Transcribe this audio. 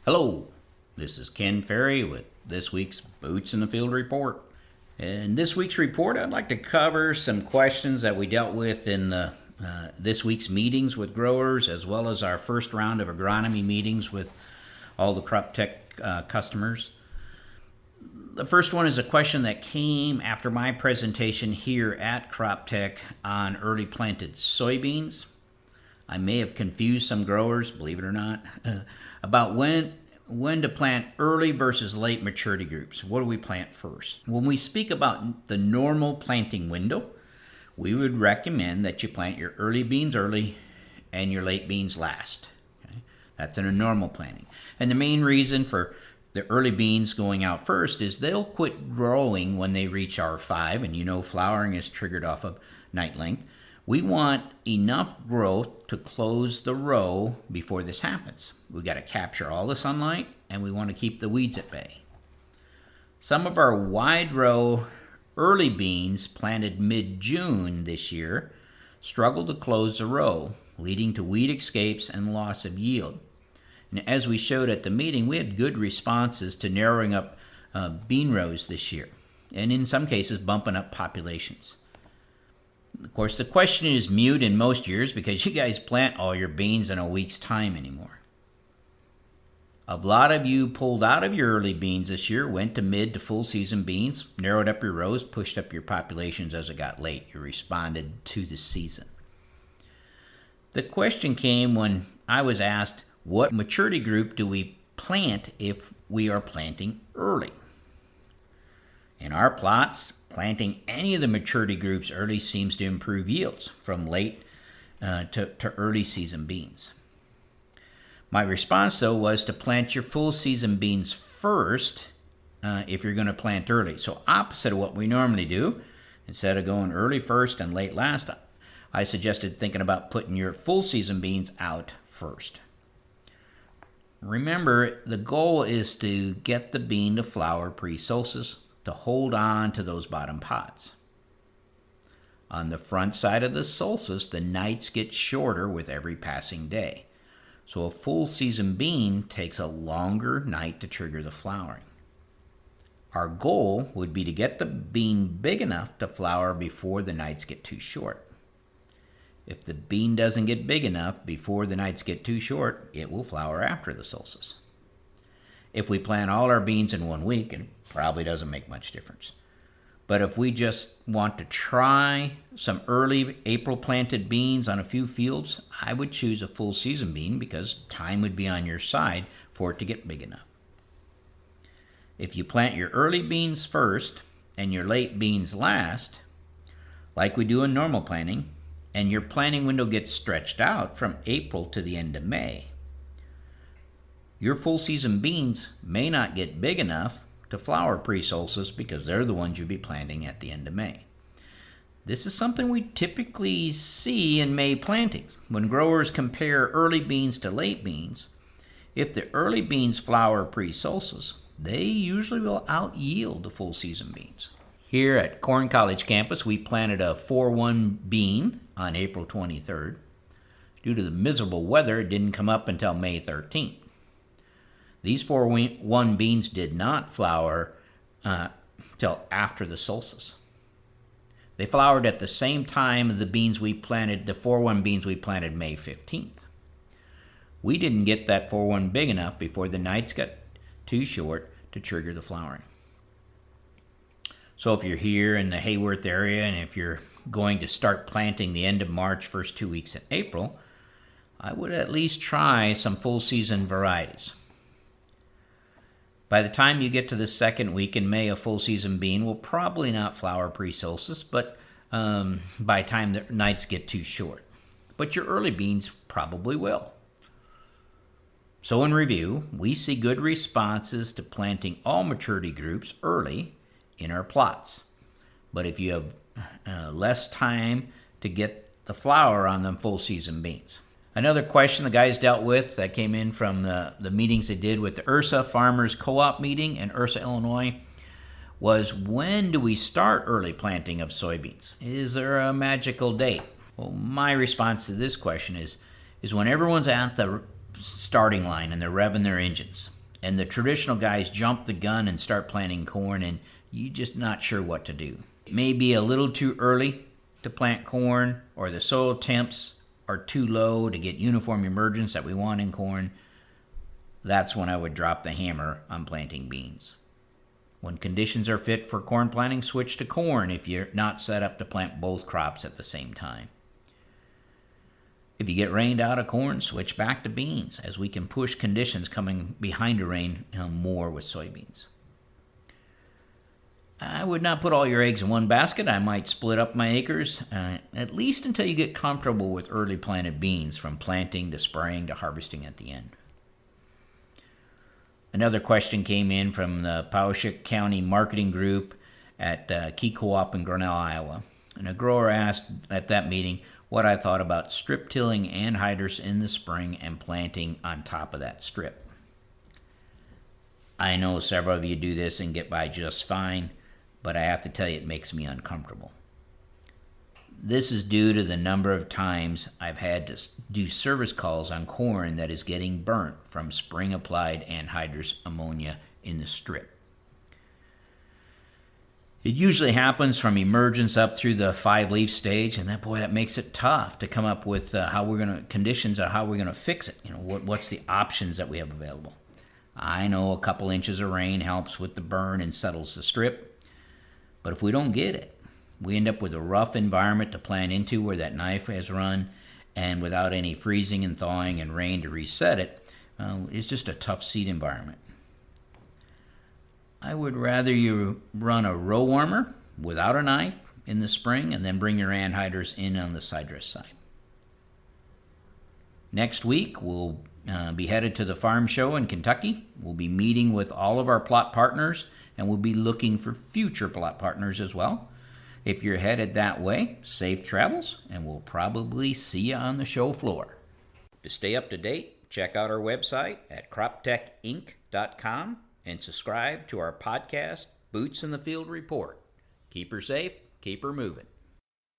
Hello, this is Ken Ferry with this week's Boots in the Field report. In this week's report, I'd like to cover some questions that we dealt with in this week's meetings with growers, as well as our first round of agronomy meetings with all the crop tech customers. The first one is a question that came after my presentation here at Crop Tech on early planted soybeans. I may have confused some growers, believe it or not, about when to plant early versus late maturity groups. What do we plant first? When we speak about the normal planting window, we would recommend that you plant your early beans early and your late beans last. Okay? That's in a normal planting. And the main reason for the early beans going out first is they'll quit growing when they reach R5, and you know flowering is triggered off of night length. We want enough growth to close the row before this happens. We got to capture all the sunlight, and we want to keep the weeds at bay. Some of our wide row early beans planted mid-June this year struggled to close the row, leading to weed escapes and loss of yield. And as we showed at the meeting, we had good responses to narrowing up bean rows this year, and in some cases bumping up populations. Of course, the question is mute in most years because you guys plant all your beans in a week's time anymore. A lot of you pulled out of your early beans this year, went to mid to full season beans, narrowed up your rows, pushed up your populations as it got late. You responded to the season. The question came when I was asked, what maturity group do we plant if we are planting early? In our plots, planting any of the maturity groups early seems to improve yields from late to early season beans. My response, though, was to plant your full season beans first if you're going to plant early. So opposite of what we normally do, instead of going early first and late last, I suggested thinking about putting your full season beans out first. Remember, the goal is to get the bean to flower pre-solstice, to hold on to those bottom pods. On the front side of the solstice, the nights get shorter with every passing day. So a full season bean takes a longer night to trigger the flowering. Our goal would be to get the bean big enough to flower before the nights get too short. If the bean doesn't get big enough before the nights get too short, it will flower after the solstice. If we plant all our beans in 1 week, it probably doesn't make much difference. But if we just want to try some early April planted beans on a few fields, I would choose a full season bean because time would be on your side for it to get big enough. If you plant your early beans first and your late beans last, like we do in normal planting, and your planting window gets stretched out from April to the end of May, your full season beans may not get big enough to flower pre-solstice because they're the ones you'll be planting at the end of May. This is something we typically see in May plantings. When growers compare early beans to late beans, if the early beans flower pre-solstice, they usually will out-yield the full season beans. Here at Corn College campus, we planted a 4-1 bean on April 23rd. Due to the miserable weather, it didn't come up until May 13th. These 4-1 beans did not flower till after the solstice. They flowered at the same time of the beans we planted, the 4-1 beans we planted May 15th. We didn't get that 4-1 big enough before the nights got too short to trigger the flowering. So if you're here in the Hayworth area and if you're going to start planting the end of March, first 2 weeks in April, I would at least try some full season varieties. By the time you get to the second week in May, a full season bean will probably not flower pre-solstice, but by the time the nights get too short. But your early beans probably will. So in review, we see good responses to planting all maturity groups early in our plots. But if you have less time to get the flower on them full season beans. Another question the guys dealt with that came in from the meetings they did with the URSA Farmers Co-op meeting in URSA, Illinois, was when do we start early planting of soybeans? Is there a magical date? Well, my response to this question is when everyone's at the starting line and they're revving their engines. And the traditional guys jump the gun and start planting corn, and you're just not sure what to do. It may be a little too early to plant corn, or the soil temps are too low to get uniform emergence that we want in corn. That's when I would drop the hammer on planting beans. When conditions are fit for corn planting, switch to corn if you're not set up to plant both crops at the same time. If you get rained out of corn, switch back to beans, as we can push conditions coming behind a rain more with soybeans. I would not put all your eggs in one basket. I might split up my acres, at least until you get comfortable with early planted beans, from planting to spraying to harvesting at the end. Another question came in from the Poweshiek County Marketing Group at Key Co-op in Grinnell, Iowa. And a grower asked at that meeting what I thought about strip tilling anhydrous in the spring and planting on top of that strip. I know several of you do this and get by just fine, but I have to tell you it makes me uncomfortable. This is due to the number of times I've had to do service calls on corn that is getting burnt from spring-applied anhydrous ammonia in the strip. It usually happens from emergence up through the 5-leaf stage, and that makes it tough to come up with conditions of how we're gonna fix it. What's the options that we have available? I know a couple inches of rain helps with the burn and settles the strip, but if we don't get it, we end up with a rough environment to plant into where that knife has run, and without any freezing and thawing and rain to reset it, it's just a tough seed environment. I would rather you run a row warmer without a knife in the spring and then bring your anhydrous in on the side dress side. Next week, we'll be headed to the farm show in Kentucky. We'll be meeting with all of our plot partners, and we'll be looking for future plot partners as well. If you're headed that way, safe travels, and we'll probably see you on the show floor. To stay up to date, check out our website at croptechinc.com and subscribe to our podcast, Boots in the Field Report. Keep her safe, keep her moving.